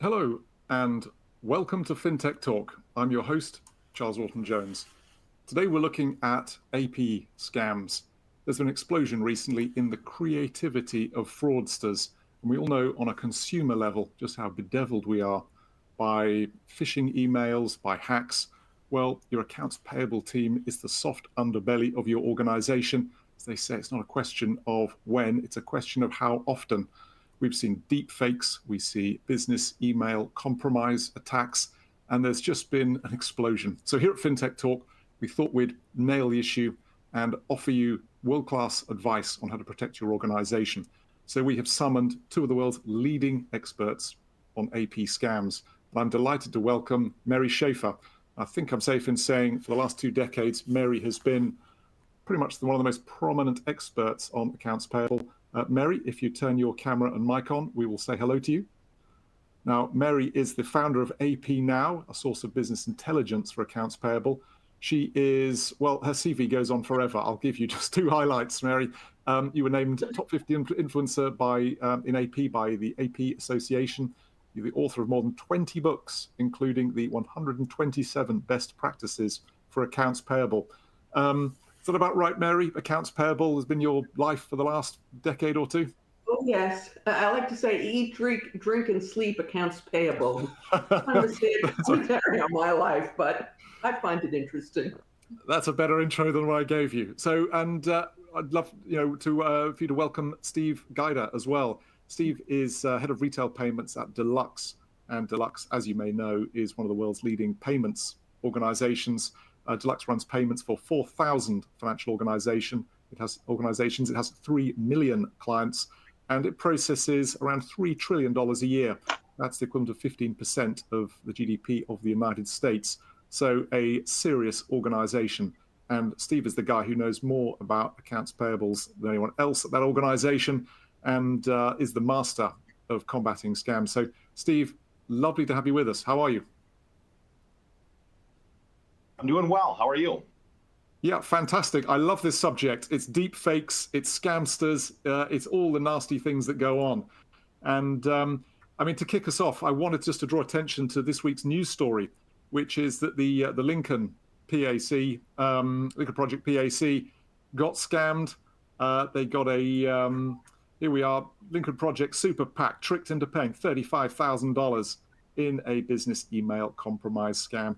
Hello and welcome to FinTech Talk. I'm your host, Charles Orton-Jones. Today we're looking at AP scams. There's been an explosion recently in the creativity of fraudsters, and we all know on a consumer level just how bedeviled we are by phishing emails, by hacks. Well, your accounts payable team is the soft underbelly of your organization. As they say, it's not a question of when, it's a question of how often. We've seen deep fakes, we see business email compromise attacks, and there's just been an explosion. So here at FinTech Talk, we thought we'd nail the issue and offer you world-class advice on how to protect your organization. So we have summoned two of the world's leading experts on AP scams. And I'm delighted to welcome Mary Schaefer. I think I'm safe in saying for the last 2 decades, Mary has been pretty much one of the most prominent experts on accounts payable. Mary, if you turn your camera and mic on, we will say hello to you. Now, Mary is the founder of AP Now, a source of business intelligence for accounts payable. She is, well, her CV goes on forever. I'll give you just 2 highlights, Mary. You were named top 50 influencer in AP by the AP Association. You're the author of more than 20 books, including the 127 best practices for accounts payable. Is that about right, Mary? Accounts payable has been your life for the last decade or 2? Oh, yes. I like to say eat, drink, and sleep accounts payable. I'm a standard commentary on my life, but I find it interesting. That's a better intro than what I gave you. So, and I'd love for you to welcome Steve Guida as well. Steve is head of retail payments at Deluxe, and Deluxe, as you may know, is one of the world's leading payments organizations. Deluxe runs payments for 4,000 financial organizations. It has 3 million clients, and it processes around $3 trillion a year. That's the equivalent of 15% of the GDP of the United States. So a serious organization. And Steve is the guy who knows more about accounts payables than anyone else at that organization, and is the master of combating scams. So Steve, lovely to have you with us. How are you? I'm doing well. How are you? Yeah, fantastic. I love this subject. It's deep fakes, it's scamsters, it's all the nasty things that go on. And I mean, to kick us off, I wanted just to draw attention to this week's news story, which is that the Lincoln PAC, Lincoln Project PAC, got scammed. They got here we are, Lincoln Project Super PAC tricked into paying $35,000 in a business email compromise scam.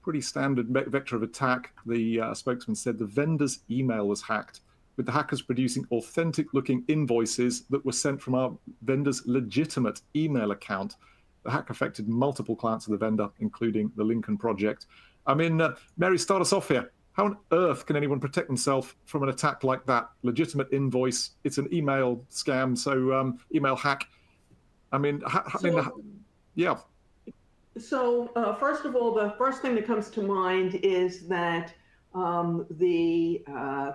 Pretty standard vector of attack. The spokesman said the vendor's email was hacked, with the hackers producing authentic-looking invoices that were sent from our vendor's legitimate email account. The hack affected multiple clients of the vendor, including the Lincoln Project. I mean, Mary, start us off here. How on earth can anyone protect themselves from an attack like that? Legitimate invoice, it's an email scam, so email hack. I mean, yeah. So first of all, the first thing that comes to mind is that the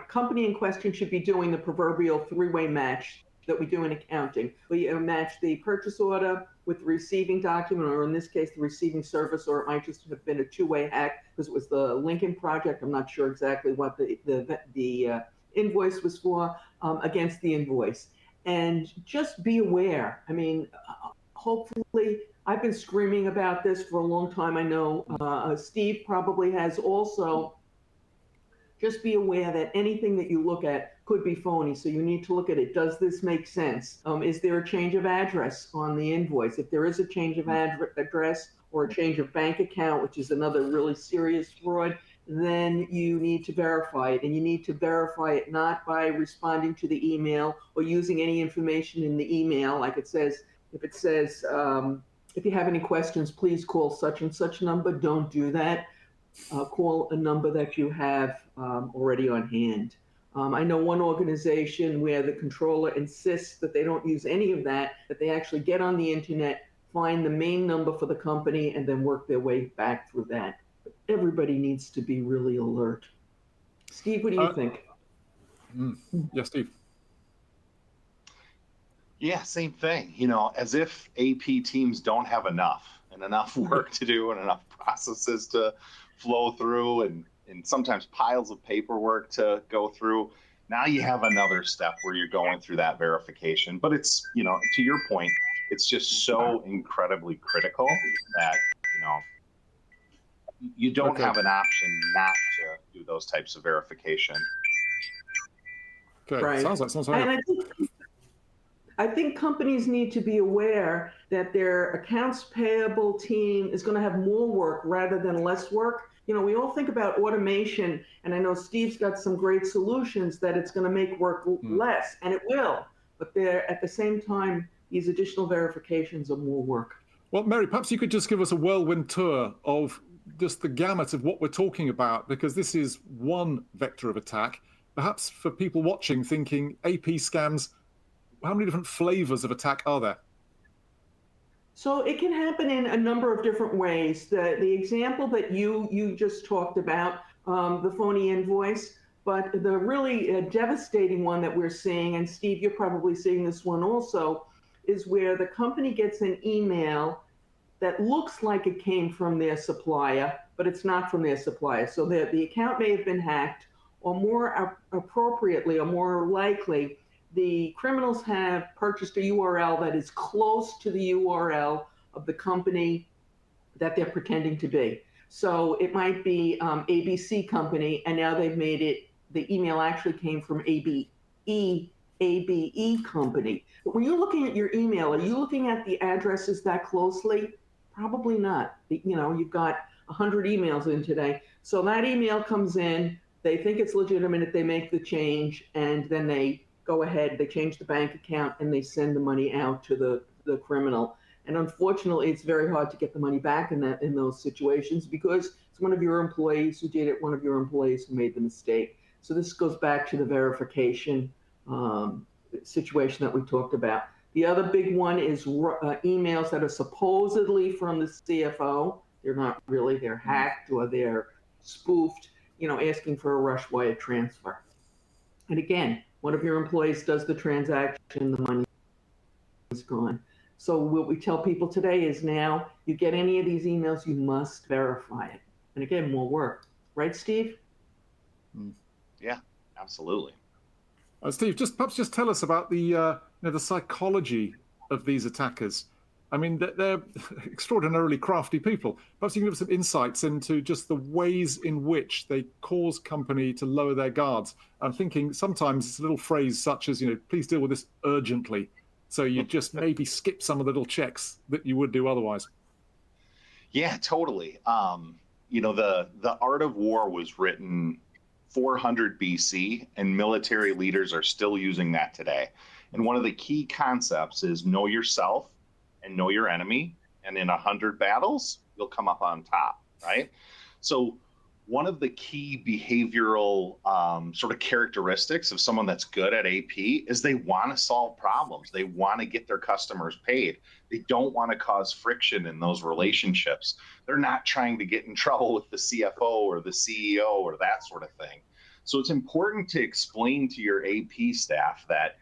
company in question should be doing the proverbial 3-way match that we do in accounting. We match the purchase order with the receiving document, or in this case, the receiving service, or it might just have been a 2-way hack because it was the Lincoln Project. I'm not sure exactly what the invoice was for, against the invoice. And just be aware. I mean, hopefully, I've been screaming about this for a long time. I know Steve probably has also. Just be aware that anything that you look at could be phony. So you need to look at it. Does this make sense? Is there a change of address on the invoice? If there is a change of address or a change of bank account, which is another really serious fraud, then you need to verify it. And you need to verify it not by responding to the email or using any information in the email. Like it says, if it says, if you have any questions, please call such and such number. Don't do that. Call a number that you have already on hand. I know one organization where the controller insists that they don't use any of that, that they actually get on the internet, find the main number for the company, and then work their way back through that. But everybody needs to be really alert. Steve, what do you think? Yes, Steve. Yeah, same thing. You know, as if AP teams don't have enough work to do and enough processes to flow through and sometimes piles of paperwork to go through. Now you have another step where you're going through that verification. But it's, you know, to your point, It's just so incredibly critical that, you don't Okay. have an option not to do those types of verification. Okay. Right. Sounds like And I think companies need to be aware that their accounts payable team is going to have more work rather than less work. We all think about automation, and I know Steve's got some great solutions that it's going to make work less, and it will. But at the same time, these additional verifications are more work. Well, Mary, perhaps you could just give us a whirlwind tour of just the gamut of what we're talking about, because this is one vector of attack. Perhaps for people watching thinking AP scams, how many different flavors of attack are there? So it can happen in a number of different ways. The example that you just talked about, the phony invoice, but the really devastating one that we're seeing, and Steve, you're probably seeing this one also, is where the company gets an email that looks like it came from their supplier, but it's not from their supplier. So the account may have been hacked, or more appropriately or more likely, the criminals have purchased a URL that is close to the URL of the company that they're pretending to be. So it might be ABC company, and now they've made it, the email actually came from ABE company. But when you're looking at your email, are you looking at the addresses that closely? Probably not. You've got 100 emails in today. So that email comes in, they think it's legitimate, they make the change, and then they go ahead, they change the bank account, and they send the money out to the criminal. And unfortunately, it's very hard to get the money back in those situations, because it's one of your employees who did it, one of your employees who made the mistake. So this goes back to the verification situation that we talked about. The other big one is emails that are supposedly from the CFO. They're not really, they're hacked or they're spoofed, asking for a rush wire transfer. And again, one of your employees does the transaction, the money is gone. So what we tell people today is, now you get any of these emails, you must verify it. And again, more work. Right, Steve? Yeah, absolutely. Steve, perhaps just tell us about the psychology of these attackers. I mean, they're extraordinarily crafty people. Perhaps you can give us some insights into just the ways in which they cause company to lower their guards. I'm thinking sometimes it's a little phrase such as, please deal with this urgently. So you just maybe skip some of the little checks that you would do otherwise. Yeah, totally. The Art of War was written 400 BC, and military leaders are still using that today. And one of the key concepts is know yourself and know your enemy. And in 100 battles, you'll come up on top, right? So one of the key behavioral sort of characteristics of someone that's good at AP is they want to solve problems. They want to get their customers paid. They don't want to cause friction in those relationships. They're not trying to get in trouble with the CFO or the CEO or that sort of thing. So it's important to explain to your AP staff that,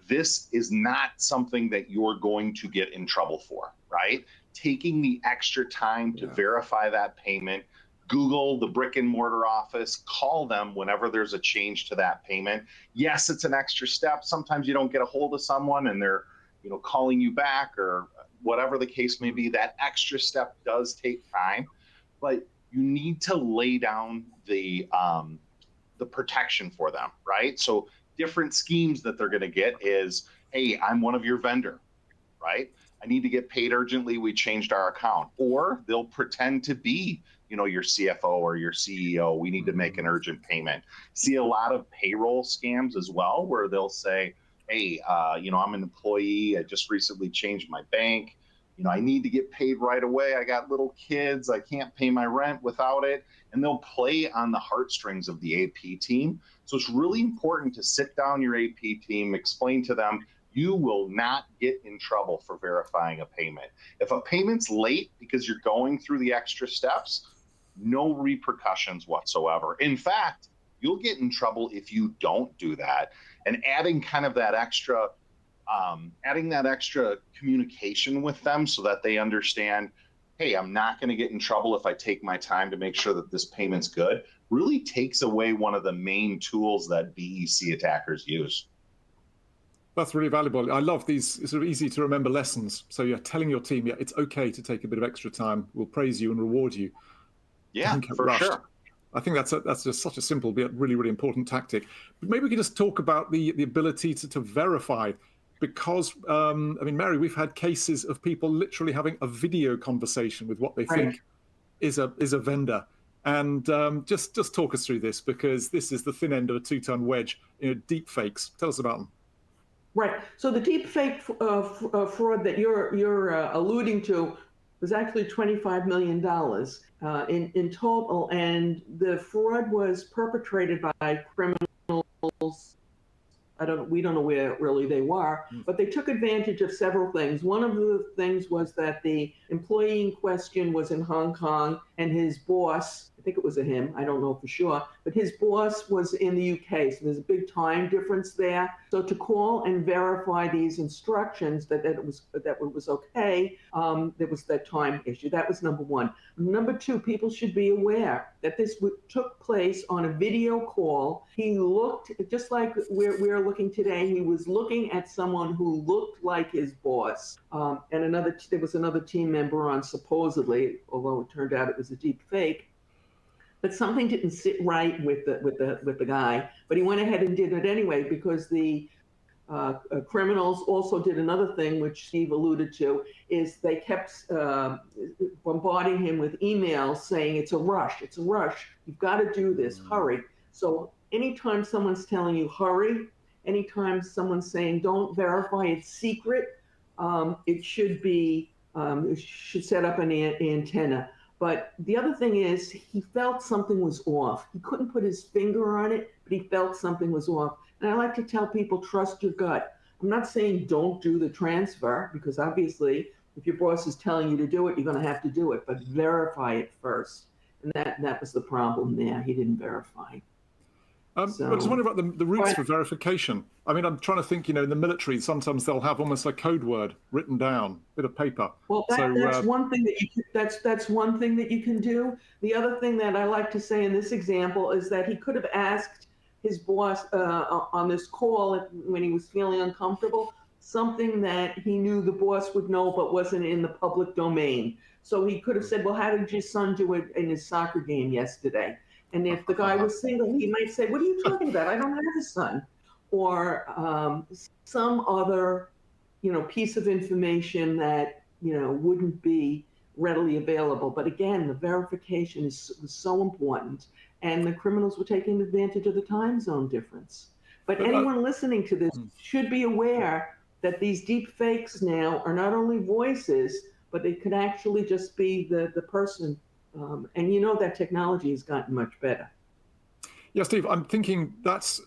this is not something that you're going to get in trouble for, right? Taking the extra time to verify that payment, Google the brick and mortar office, call them whenever there's a change to that payment. Yes, it's an extra step. Sometimes you don't get a hold of someone and they're, calling you back or whatever the case may be. That extra step does take time, but you need to lay down the protection for them, right? So different schemes that they're going to get is, hey, I'm one of your vendor, right? I need to get paid urgently. We changed our account. Or they'll pretend to be, your CFO or your CEO. We need to make an urgent payment. See a lot of payroll scams as well, where they'll say, hey, I'm an employee. I just recently changed my bank. I need to get paid right away. I got little kids. I can't pay my rent without it. And they'll play on the heartstrings of the AP team. So it's really important to sit down your AP team, explain to them, you will not get in trouble for verifying a payment. If a payment's late because you're going through the extra steps, no repercussions whatsoever. In fact, you'll get in trouble if you don't do that. And adding kind of that extra communication with them so that they understand, hey, I'm not going to get in trouble if I take my time to make sure that this payment's good, really takes away one of the main tools that BEC attackers use. That's really valuable. I love these sort of easy to remember lessons. So you're telling your team, yeah, it's okay to take a bit of extra time. We'll praise you and reward you. Yeah, Don't get for rushed. sure. I think that's just such a simple, but really, really important tactic. But maybe we could just talk about the ability to verify, because I mean, Mary, we've had cases of people literally having a video conversation with what they Right. think is a vendor. And just talk us through this, because this is the thin end of a two-ton wedge. Deep fakes. Tell us about them. Right. So the deep fake fraud that you're alluding to was actually $25 million in total, and the fraud was perpetrated by criminals. We don't know where really they were, but they took advantage of several things. One of the things was that the employee in question was in Hong Kong, and his boss, I think it was a him, I don't know for sure, but his boss was in the UK. So there's a big time difference there. So to call and verify these instructions that it was okay, there was that time issue. That was number one. Number two, people should be aware that this took place on a video call. He looked just like we're looking today. He was looking at someone who looked like his boss, and there was another team member on, supposedly, although it turned out it was a deep fake. But something didn't sit right with the guy. But he went ahead and did it anyway, because the criminals also did another thing, which Steve alluded to, is they kept bombarding him with emails saying, it's a rush, you've got to do this, hurry. So anytime someone's telling you hurry, anytime someone's saying don't verify, it's secret, it should set up an antenna. But the other thing is, he felt something was off. He couldn't put his finger on it, but he felt something was off. And I like to tell people, trust your gut. I'm not saying don't do the transfer, because obviously, if your boss is telling you to do it, you're going to have to do it, but verify it first. And that was the problem there. He didn't verify. I just wonder about the routes for verification. I mean, I'm trying to think, in the military, sometimes they'll have almost a code word written down, bit of paper. Well, that's one thing that that's one thing that you can do. The other thing that I like to say in this example is that he could have asked his boss on this call when he was feeling uncomfortable, something that he knew the boss would know but wasn't in the public domain. So he could have said, well, how did your son do it in his soccer game yesterday? And if the guy was single, he might say, what are you talking about? I don't have a son. Or some other, piece of information that, wouldn't be readily available. But again, the verification was so important. And the criminals were taking advantage of the time zone difference. But anyone listening to this should be aware that these deep fakes now are not only voices, but they could actually just be the person. And that technology has gotten much better. Yeah, Steve, I'm thinking that's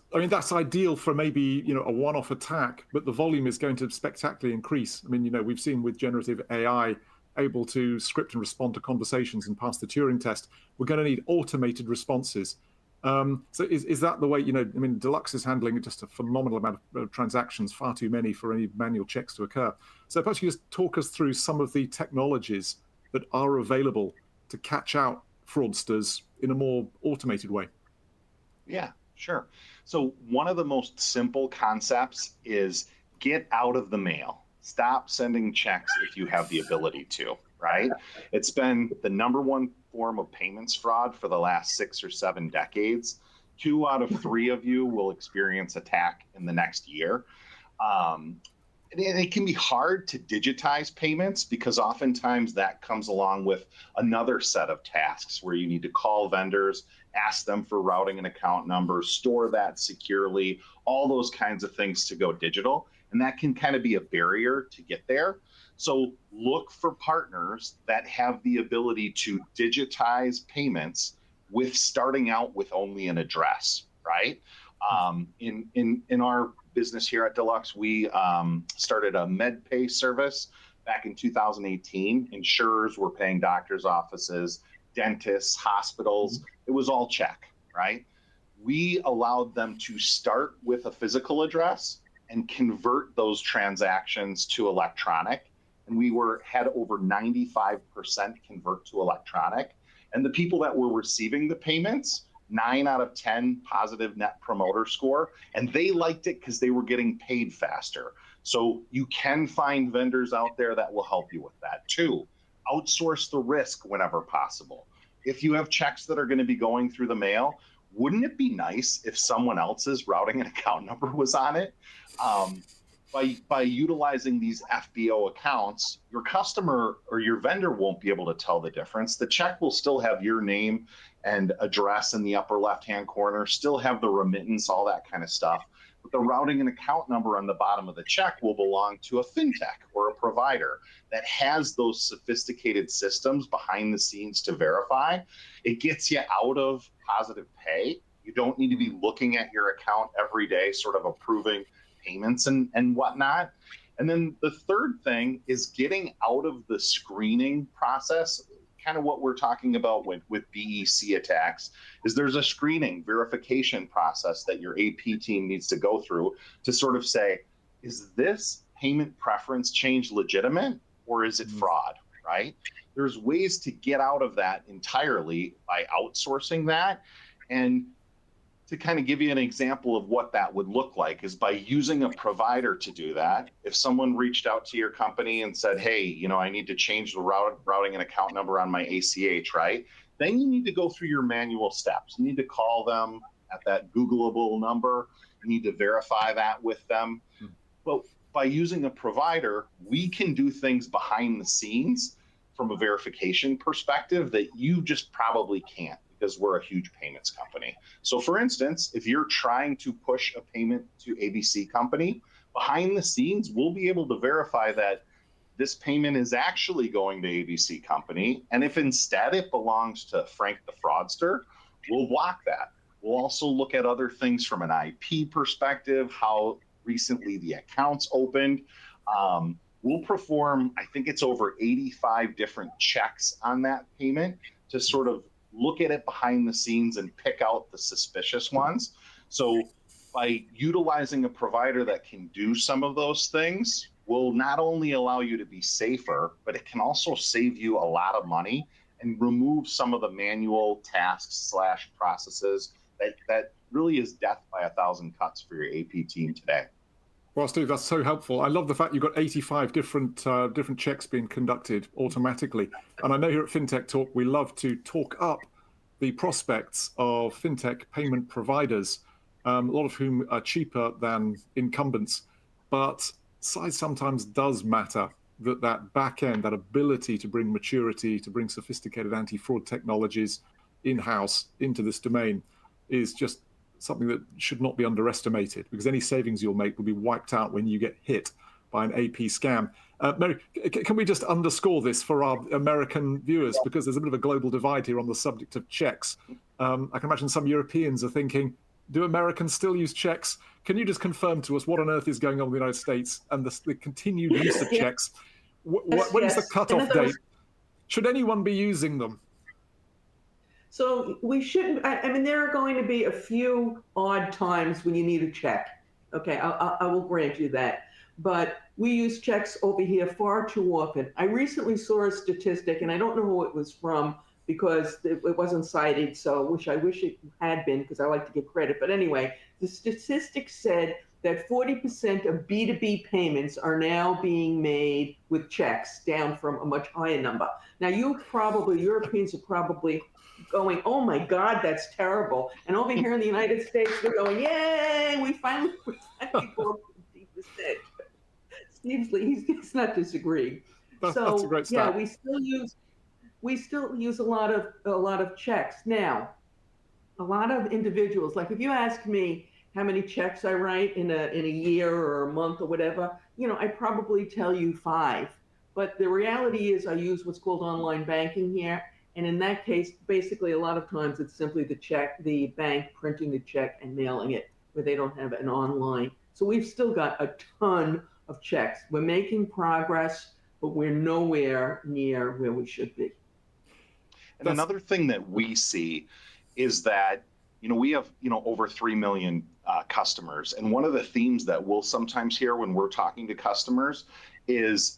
ideal for maybe, a one-off attack, but the volume is going to spectacularly increase. I mean, we've seen with generative AI able to script and respond to conversations and pass the Turing test. We're going to need automated responses. So is that the way, Deluxe is handling just a phenomenal amount of transactions, far too many for any manual checks to occur. So perhaps you just talk us through some of the technologies that are available to catch out fraudsters in a more automated way. Yeah, sure. So one of the most simple concepts is get out of the mail. Stop sending checks if you have the ability to, right? It's been the #1 form of payments fraud for the last 6 or 7 decades. 2 out of 3 of you will experience attack in the next year. It can be hard to digitize payments because oftentimes that comes along with another set of tasks where you need to call vendors, ask them for routing and account numbers, store that securely, all those kinds of things to go digital. And that can kind of be a barrier to get there. So look for partners that have the ability to digitize payments with starting out with only an address, right? In our business here at Deluxe, we started a MedPay service back in 2018. Insurers were paying doctors' offices, dentists, hospitals. It was all check, right? We allowed them to start with a physical address and convert those transactions to electronic. And we had over 95% convert to electronic. And the people that were receiving the payments 9 out of 10 positive net promoter score, and they liked it because they were getting paid faster. So you can find vendors out there that will help you with that. 2, outsource the risk whenever possible. If you have checks that are going to be going through the mail, wouldn't it be nice if someone else's routing and account number was on it? By utilizing these FBO accounts, your customer or your vendor won't be able to tell the difference. The check will still have your name and address in the upper left-hand corner, still have the remittance, all that kind of stuff. But the routing and account number on the bottom of the check will belong to a fintech or a provider that has those sophisticated systems behind the scenes to verify. It gets you out of positive pay. You don't need to be looking at your account every day, sort of approving payments and whatnot. And then the third thing is getting out of the screening process. Kind of what we're talking about with BEC attacks is there's a screening verification process that your AP team needs to go through to sort of say, is this payment preference change legitimate or is it fraud, right? There's ways to get out of that entirely by outsourcing that. And to kind of give you an example of what that would look like is by using a provider to do that. If someone reached out to your company and said, hey, you know, I need to change the routing and account number on my ACH, right? Then you need to go through your manual steps. You need to call them at that Googleable number. You need to verify that with them. But by using a provider, we can do things behind the scenes from a verification perspective that you just probably can't, because we're a huge payments company. So for instance, if you're trying to push a payment to ABC company, behind the scenes, we'll be able to verify that this payment is actually going to ABC company. And if instead it belongs to Frank the fraudster, we'll block that. We'll also look at other things from an IP perspective, how recently the accounts opened. We'll perform, I think it's over 85 different checks on that payment to sort of look at it behind the scenes and pick out the suspicious ones. So by utilizing a provider that can do some of those things will not only allow you to be safer, but it can also save you a lot of money and remove some of the manual tasks / processes that really is death by 1,000 cuts for your AP team today. Well, Steve, that's so helpful. I love the fact you've got 85 different checks being conducted automatically. And I know here at FinTech Talk, we love to talk up the prospects of fintech payment providers, a lot of whom are cheaper than incumbents. But size sometimes does matter, that back end, that ability to bring maturity, to bring sophisticated anti-fraud technologies in-house into this domain is just something that should not be underestimated, because any savings you'll make will be wiped out when you get hit by an AP scam. Mary, can we just underscore this for our American viewers, because there's a bit of a global divide here on the subject of checks. I can imagine some Europeans are thinking, do Americans still use checks? Can you just confirm to us what on earth is going on in the United States and the continued use of checks? When's the cutoff date? Should anyone be using them? So we shouldn't, I mean, there are going to be a few odd times when you need a check. Okay, I will grant you that. But we use checks over here far too often. I recently saw a statistic, and I don't know who it was from because it wasn't cited, so I wish it had been, because I like to give credit. But anyway, the statistic said that 40% of B2B payments are now being made with checks, down from a much higher number. Now, Europeans are probably going, oh my God, that's terrible. And over here in the United States, they're going, yay, we finally broke 50%. He's not disagreeing. That's a great stat. Yeah, we still use a lot of checks. Now, a lot of individuals, like if you ask me how many checks I write in a year or a month or whatever, I probably tell you 5. But the reality is I use what's called online banking here. And in that case, basically, a lot of times it's simply the bank printing the check and mailing it, where they don't have an online. So we've still got a ton of checks. We're making progress, but we're nowhere near where we should be. And another thing that we see is that, we have, over 3 million customers. And one of the themes that we'll sometimes hear when we're talking to customers is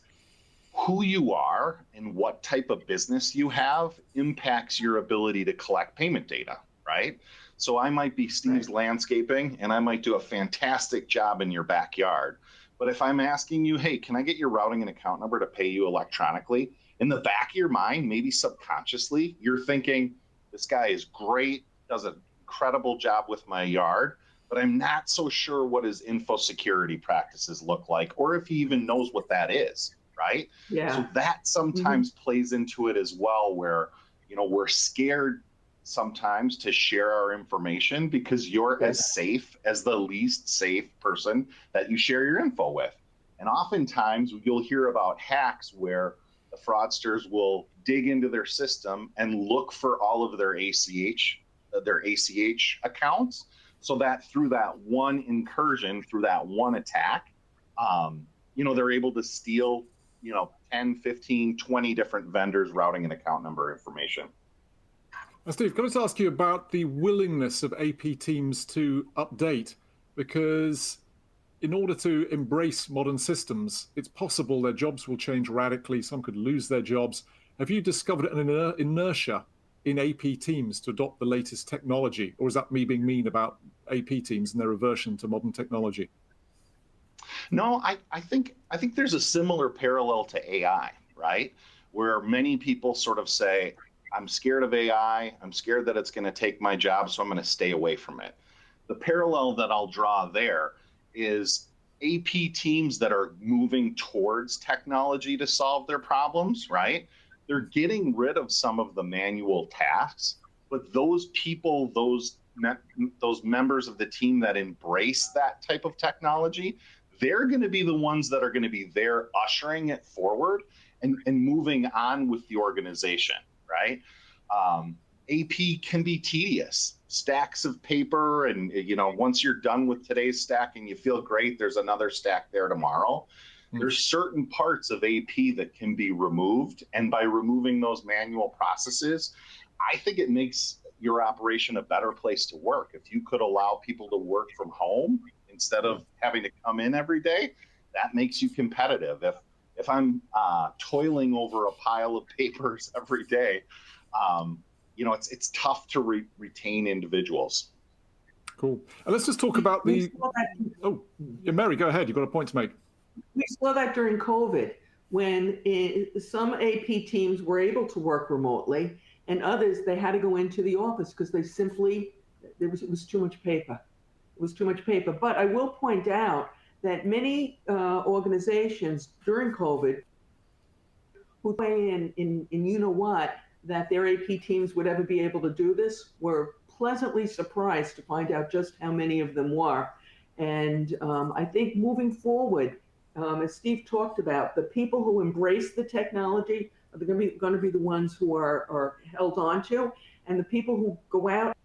who you are and what type of business you have impacts your ability to collect payment data. right? So I might be Steve's landscaping and I might do a fantastic job in your backyard. But if I'm asking you, hey, can I get your routing and account number to pay you electronically? In the back of your mind, maybe subconsciously, you're thinking, this guy is great, does an incredible job with my yard, but I'm not so sure what his info security practices look like, or if he even knows what that is, right? Yeah. So that sometimes plays into it as well, where, we're scared sometimes to share our information because you're as safe as the least safe person that you share your info with. And oftentimes you'll hear about hacks where the fraudsters will dig into their system and look for all of their ACH accounts, so that through that one incursion, through that one attack, they're able to steal, 10, 15, 20 different vendors' routing and account number information. Steve, can I just ask you about the willingness of AP teams to update? Because in order to embrace modern systems, it's possible their jobs will change radically. Some could lose their jobs. Have you discovered an inertia in AP teams to adopt the latest technology? Or is that me being mean about AP teams and their aversion to modern technology? No, I think there's a similar parallel to AI, right? Where many people sort of say, I'm scared of AI. I'm scared that it's going to take my job, so I'm going to stay away from it. The parallel that I'll draw there is AP teams that are moving towards technology to solve their problems, right? They're getting rid of some of the manual tasks, but those people, those members of the team that embrace that type of technology, they're going to be the ones that are going to be there ushering it forward and moving on with the organization, right? AP can be tedious, stacks of paper, and once you're done with today's stack and you feel great, there's another stack there tomorrow. There's certain parts of AP that can be removed, and by removing those manual processes, I think it makes your operation a better place to work. If you could allow people to work from home instead of having to come in every day, that makes you competitive. If I'm toiling over a pile of papers every day, it's tough to retain individuals. Cool. And let's just talk about Mary, go ahead. You've got a point to make. We saw that during COVID, when some AP teams were able to work remotely, and others, they had to go into the office because it was too much paper. It was too much paper. But I will point out that many organizations during COVID who play in you-know-what, that their AP teams would ever be able to do this, were pleasantly surprised to find out just how many of them were. And I think moving forward, as Steve talked about, the people who embrace the technology are going to be the ones who are held on to, and the people who go out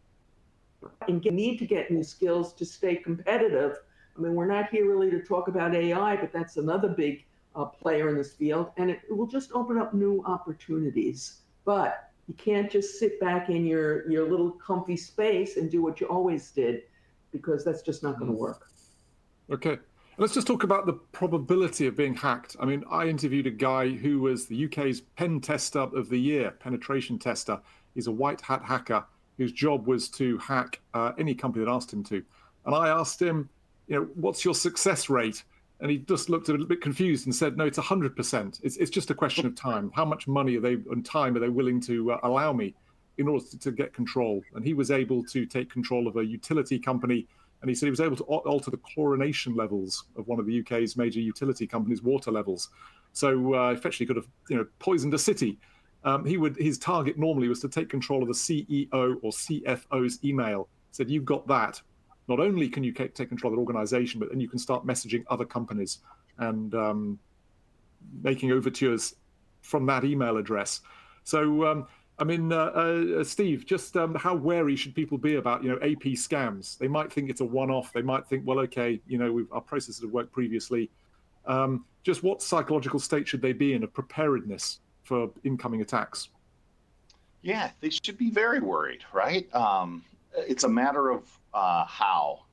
and need to get new skills to stay competitive. I mean, we're not here really to talk about AI, but that's another big player in this field, and it will just open up new opportunities. But you can't just sit back in your little comfy space and do what you always did, because that's just not going to work. Okay. Let's just talk about the probability of being hacked. I mean, I interviewed a guy who was the UK's pen tester of the year, penetration tester. He's a white hat hacker whose job was to hack any company that asked him to. And I asked him, what's your success rate? And he just looked a little bit confused and said, no, it's 100%. It's just a question of time. How much money and time are they willing to allow me in order to get control? And he was able to take control of a utility company. And he said he was able to alter the chlorination levels of one of the UK's major utility companies' water levels. So effectively could have poisoned a city. His target normally was to take control of the CEO or CFO's email. He said, you've got that. Not only can you take control of the organization, but then you can start messaging other companies and making overtures from that email address. So, Steve, just how wary should people be about, AP scams? They might think it's a one-off. They might think, well, okay, our processes have worked previously. Just what psychological state should they be in of preparedness for incoming attacks? Yeah, they should be very worried, right? It's a matter of how,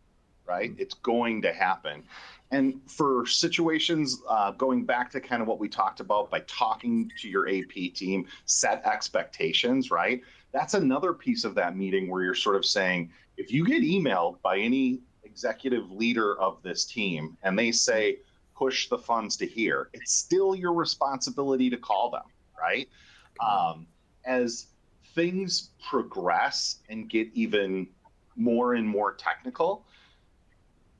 right? It's going to happen. And for situations, going back to kind of what we talked about by talking to your AP team, set expectations, right? that's another piece of that meeting where you're sort of saying, if you get emailed by any executive leader of this team and they say, push the funds to here, it's still your responsibility to call them, right? As things progress and get even more and more technical,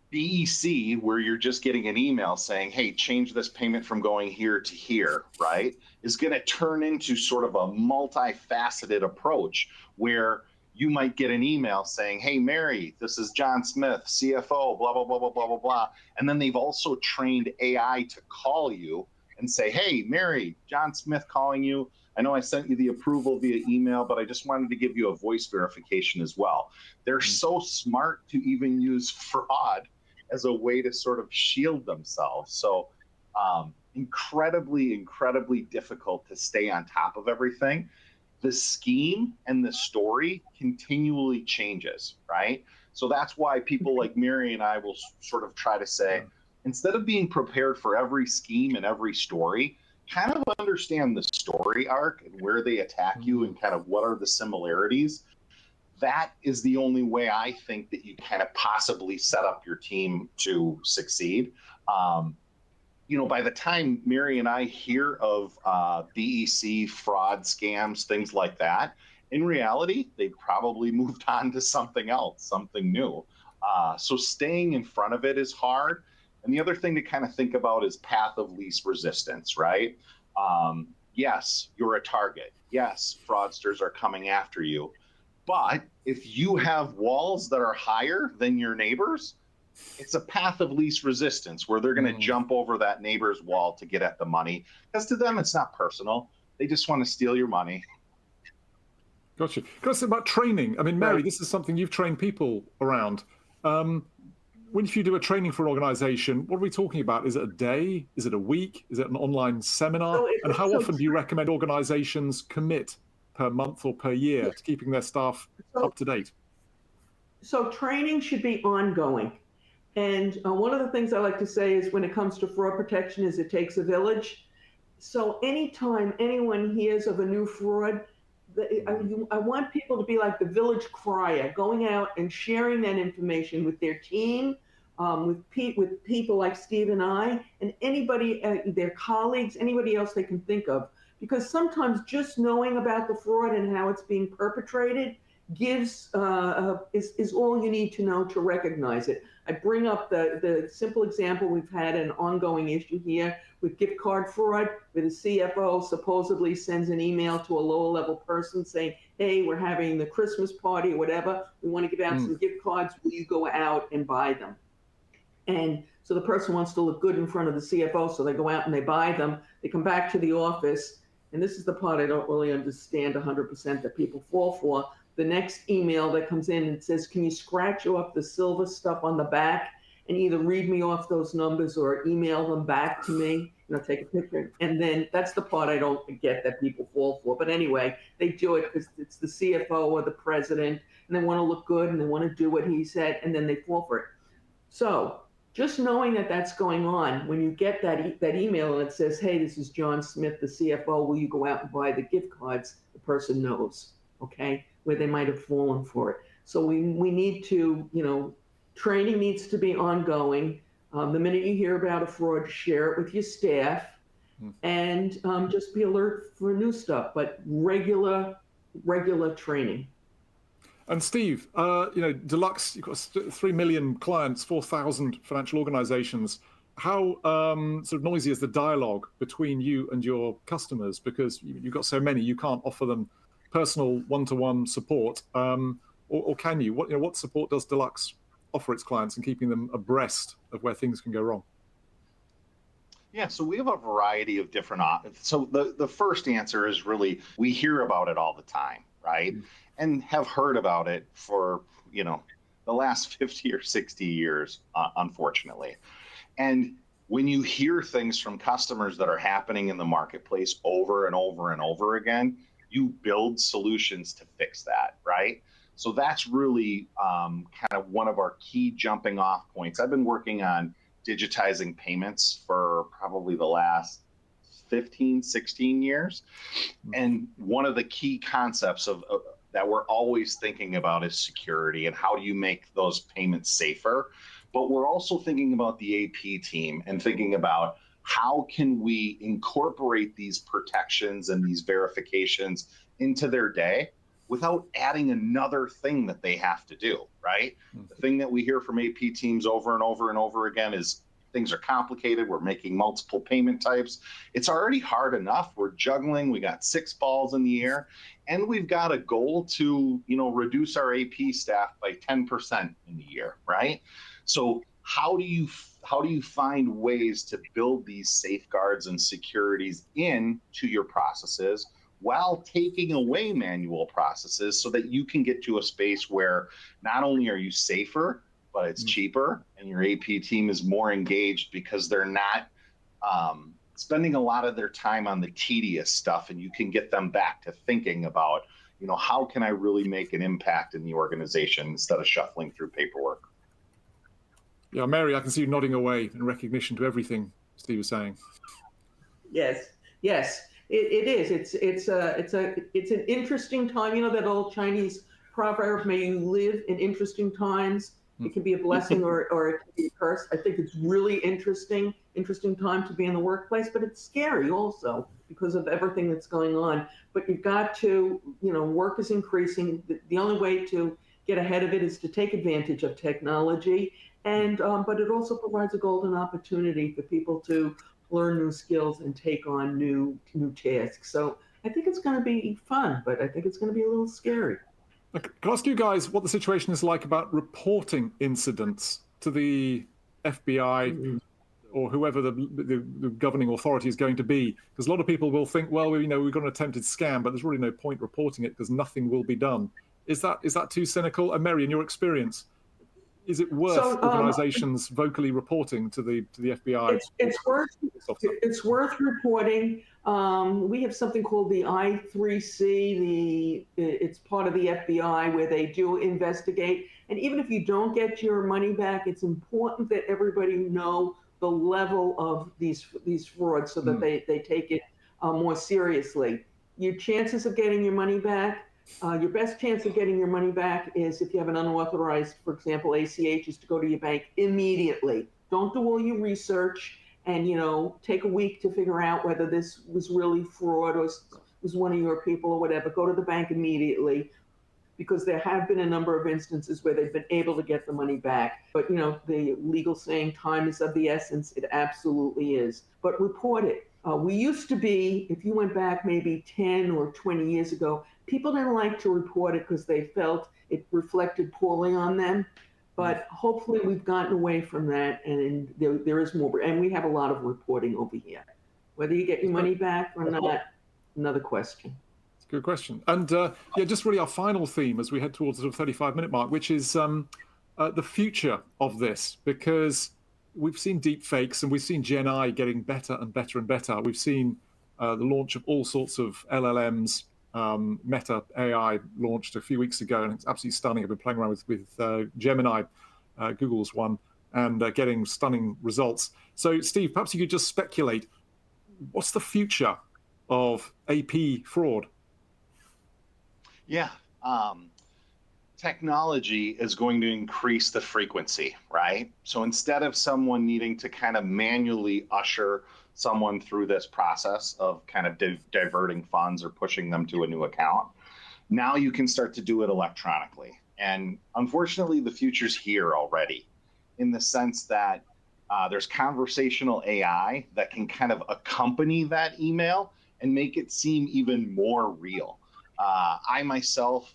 BEC, where you're just getting an email saying, hey, change this payment from going here to here, right, is going to turn into sort of a multifaceted approach where you might get an email saying, hey, Mary, this is John Smith, CFO, blah, blah, blah, blah, blah, blah, blah. And then they've also trained AI to call you and say, hey, Mary, John Smith calling you. I know I sent you the approval via email, but I just wanted to give you a voice verification as well. They're so smart to even use fraud as a way to sort of shield themselves. So incredibly, incredibly difficult to stay on top of everything. The scheme and the story continually changes, right? So that's why people like Mary and I will sort of try to say, instead of being prepared for every scheme and every story, kind of understand the story arc and where they attack you and kind of what are the similarities. That is the only way I think that you kind of possibly set up your team to succeed. By the time Mary and I hear of BEC fraud scams, things like that, in reality, they probably moved on to something else, something new. So staying in front of it is hard. And the other thing to kind of think about is path of least resistance, right? Yes, you're a target. Yes, fraudsters are coming after you. But if you have walls that are higher than your neighbors, it's a path of least resistance where they're going to jump over that neighbor's wall to get at the money. Because to them, it's not personal. They just want to steal your money. Gotcha. Can I say about training? I mean, Mary, this is something you've trained people around. If you do a training for an organization, what are we talking about? Is it a day? Is it a week? Is it an online seminar? And how often do you recommend organizations commit per month or per year to keeping their staff up to date? So training should be ongoing. And one of the things I like to say is when it comes to fraud protection is it takes a village. So anytime anyone hears of a new fraud, I want people to be like the village crier, going out and sharing that information with their team, with people like Steve and I, and anybody, their colleagues, anybody else they can think of. Because sometimes just knowing about the fraud and how it's being perpetrated is all you need to know to recognize it. I bring up the simple example. We've had an ongoing issue here with gift card fraud, where the CFO supposedly sends an email to a lower level person saying, hey, we're having the Christmas party or whatever. We want to give out some gift cards. Will you go out and buy them? And so the person wants to look good in front of the CFO, so they go out and they buy them. They come back to the office, and this is the part I don't really understand 100% that people fall for. The next email that comes in and says, can you scratch off the silver stuff on the back and either read me off those numbers or email them back to me, take a picture. And then that's the part I don't get that people fall for. But anyway, they do it because it's the CFO or the president, and they want to look good and they want to do what he said, and then they fall for it. So just knowing that that's going on, when you get that email and it says, hey, this is John Smith, the CFO, will you go out and buy the gift cards? The person knows, okay, where they might have fallen for it. So we need to, training needs to be ongoing. The minute you hear about a fraud, share it with your staff and just be alert for new stuff, but regular training. And Steve, Deluxe, you've got 3 million clients, 4,000 financial organizations. How sort of noisy is the dialogue between you and your customers? Because you've got so many, you can't offer them personal one-to-one support, or can you? What support does Deluxe offer its clients in keeping them abreast of where things can go wrong? Yeah, so we have a variety of different options. So the first answer is really, we hear about it all the time, right? And have heard about it for, the last 50 or 60 years, unfortunately. And when you hear things from customers that are happening in the marketplace over and over and over again, you build solutions to fix that, right? So that's really kind of one of our key jumping off points. I've been working on digitizing payments for probably the last 15, 16 years. And one of the key concepts that we're always thinking about is security and how do you make those payments safer. But we're also thinking about the AP team and thinking about how can we incorporate these protections and these verifications into their day without adding another thing that they have to do, right? The thing that we hear from AP teams over and over and over again is things are complicated. We're making multiple payment types. It's already hard enough. We're juggling. We got 6 balls in the air, and we've got a goal to, reduce our AP staff by 10% in the year, right? So how do you find ways to build these safeguards and securities into your processes while taking away manual processes so that you can get to a space where not only are you safer, but it's cheaper and your AP team is more engaged because they're not spending a lot of their time on the tedious stuff, and you can get them back to thinking about, how can I really make an impact in the organization instead of shuffling through paperwork. Yeah, Mary, I can see you nodding away in recognition to everything Steve was saying. Yes, it is. It's an interesting time. You know that old Chinese proverb, "May you live in interesting times." It can be a blessing or it can be a curse. I think it's really interesting time to be in the workplace, but it's scary also because of everything that's going on. But you've got to, work is increasing. The only way to get ahead of it is to take advantage of technology. And but it also provides a golden opportunity for people to learn new skills and take on new tasks. So I think it's going to be fun, but I think it's going to be a little scary. Can I ask you guys what the situation is like about reporting incidents to the FBI or whoever the governing authority is going to be? Because a lot of people will think, well, we've got an attempted scam, but there's really no point reporting it because nothing will be done. Is that too cynical? And Mary, in your experience, is it worth organizations vocally reporting to the FBI? It's worth reporting. We have something called the I3C. It's part of the FBI where they do investigate. And even if you don't get your money back, it's important that everybody know the level of these frauds so that they take it more seriously. Your chances of getting your money back. Your best chance of getting your money back is if you have an unauthorized, for example, ACH, is to go to your bank immediately. Don't do all your research and, take a week to figure out whether this was really fraud or was one of your people or whatever. Go to the bank immediately because there have been a number of instances where they've been able to get the money back. But, the legal saying time is of the essence. It absolutely is. But report it. We used to be, if you went back maybe 10 or 20 years ago, people didn't like to report it because they felt it reflected poorly on them. But hopefully we've gotten away from that, and there is more. And we have a lot of reporting over here. Whether you get your money back or not, another question. It's a good question. And just really our final theme as we head towards the sort of 35-minute mark, which is the future of this, because we've seen deep fakes and we've seen Gen I getting better and better and better. We've seen the launch of all sorts of LLMs. Meta AI launched a few weeks ago, and it's absolutely stunning. I've been playing around with Gemini, Google's one, and getting stunning results. So, Steve, perhaps you could just speculate, what's the future of AP fraud? Yeah. Technology is going to increase the frequency, right? So instead of someone needing to kind of manually usher someone through this process of kind of diverting funds or pushing them to a new account, now you can start to do it electronically. And unfortunately, the future's here already in the sense that there's conversational AI that can kind of accompany that email and make it seem even more real. I myself,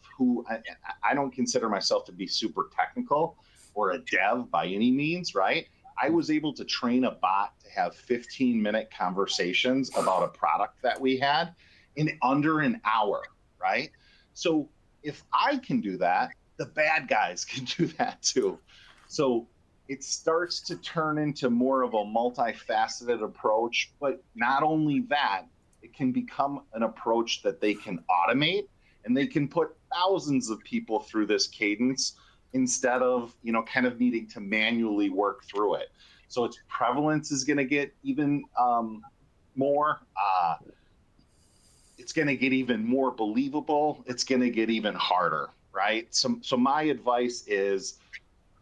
I don't consider myself to be super technical or a dev by any means, right? I was able to train a bot to have 15-minute conversations about a product that we had in under an hour, right? So if I can do that, the bad guys can do that too. So it starts to turn into more of a multifaceted approach, but not only that, it can become an approach that they can automate, and they can put thousands of people through this cadence instead of, kind of needing to manually work through it. So its prevalence is going to get even more. it's going to get even more believable. It's going to get even harder, right? So my advice is,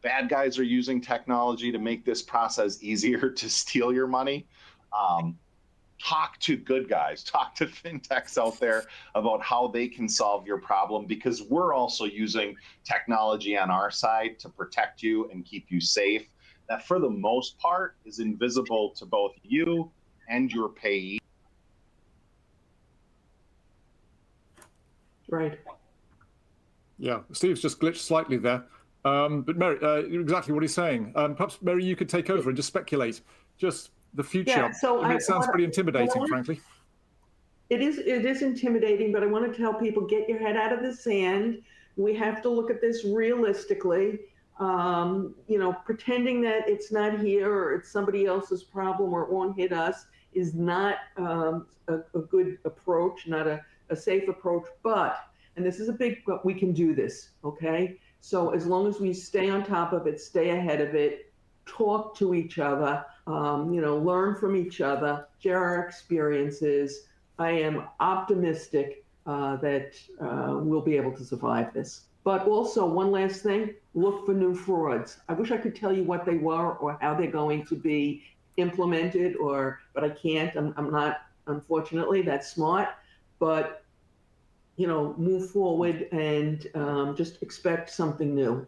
bad guys are using technology to make this process easier to steal your money. Talk to good guys, talk to fintechs out there about how they can solve your problem, because we're also using technology on our side to protect you and keep you safe. That, for the most part, is invisible to both you and your payee. Right. Yeah, Steve's just glitched slightly there. But Mary, exactly what he's saying. Perhaps, Mary, you could take over and just speculate. Just the future. Yeah, so It sounds pretty intimidating, frankly. It is intimidating, but I want to tell people, get your head out of the sand. We have to look at this realistically. Pretending that it's not here or it's somebody else's problem or it won't hit us is not a good approach, not a safe approach. And this is a big, but we can do this, okay? So as long as we stay on top of it, stay ahead of it, talk to each other, learn from each other, share our experiences, I am optimistic that we'll be able to survive this. But also, one last thing, look for new frauds. I wish I could tell you what they were or how they're going to be implemented, but I can't. I'm not, unfortunately, that smart. But, move forward and just expect something new.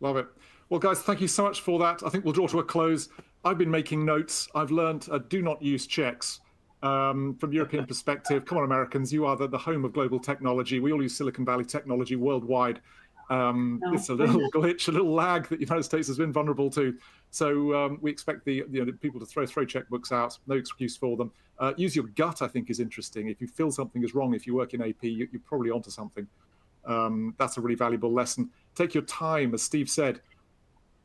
Love it. Well, guys, thank you so much for that. I think we'll draw to a close. I've been making notes. I've learned do not use checks. From European perspective, come on, Americans, you are the home of global technology. We all use Silicon Valley technology worldwide. It's a little glitch, a little lag that the United States has been vulnerable to. So we expect the people to throw checkbooks out. No excuse for them. Use your gut, I think, is interesting. If you feel something is wrong, if you work in AP, you're probably onto something. That's a really valuable lesson. Take your time, as Steve said.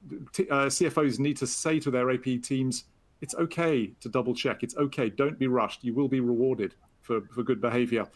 CFOs need to say to their AP teams, it's okay to double check. It's okay. Don't be rushed. You will be rewarded for good behavior.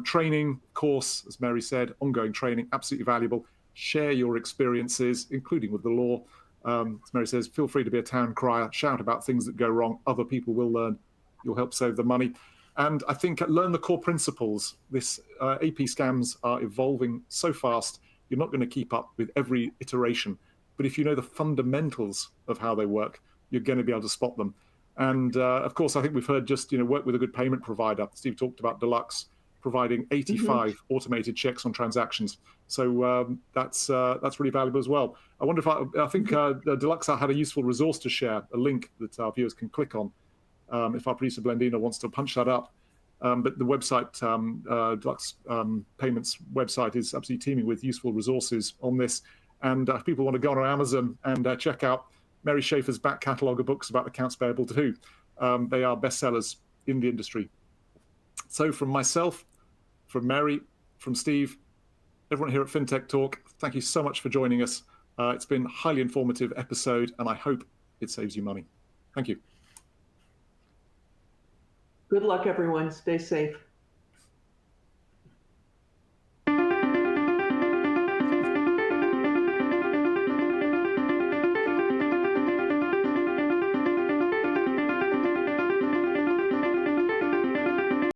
Training, course, as Mary said, ongoing training, absolutely valuable. Share your experiences, including with the law. As Mary says, feel free to be a town crier. Shout about things that go wrong. Other people will learn. You'll help save the money. And I think learn the core principles. This AP scams are evolving so fast, you're not going to keep up with every iteration. But if you know the fundamentals of how they work, you're going to be able to spot them. And of course, I think we've heard just, work with a good payment provider. Steve talked about Deluxe providing 85 automated checks on transactions. So that's really valuable as well. I wonder if I think Deluxe had a useful resource to share, a link that our viewers can click on. If our producer Blendina wants to punch that up. But the website, Deluxe Payments website, is absolutely teeming with useful resources on this. And if people want to go on Amazon and check out Mary Schaefer's back catalogue of books about accounts payable too, they are bestsellers in the industry. So from myself, from Mary, from Steve, everyone here at FinTech Talk, thank you so much for joining us. It's been a highly informative episode, and I hope it saves you money. Thank you. Good luck, everyone. Stay safe.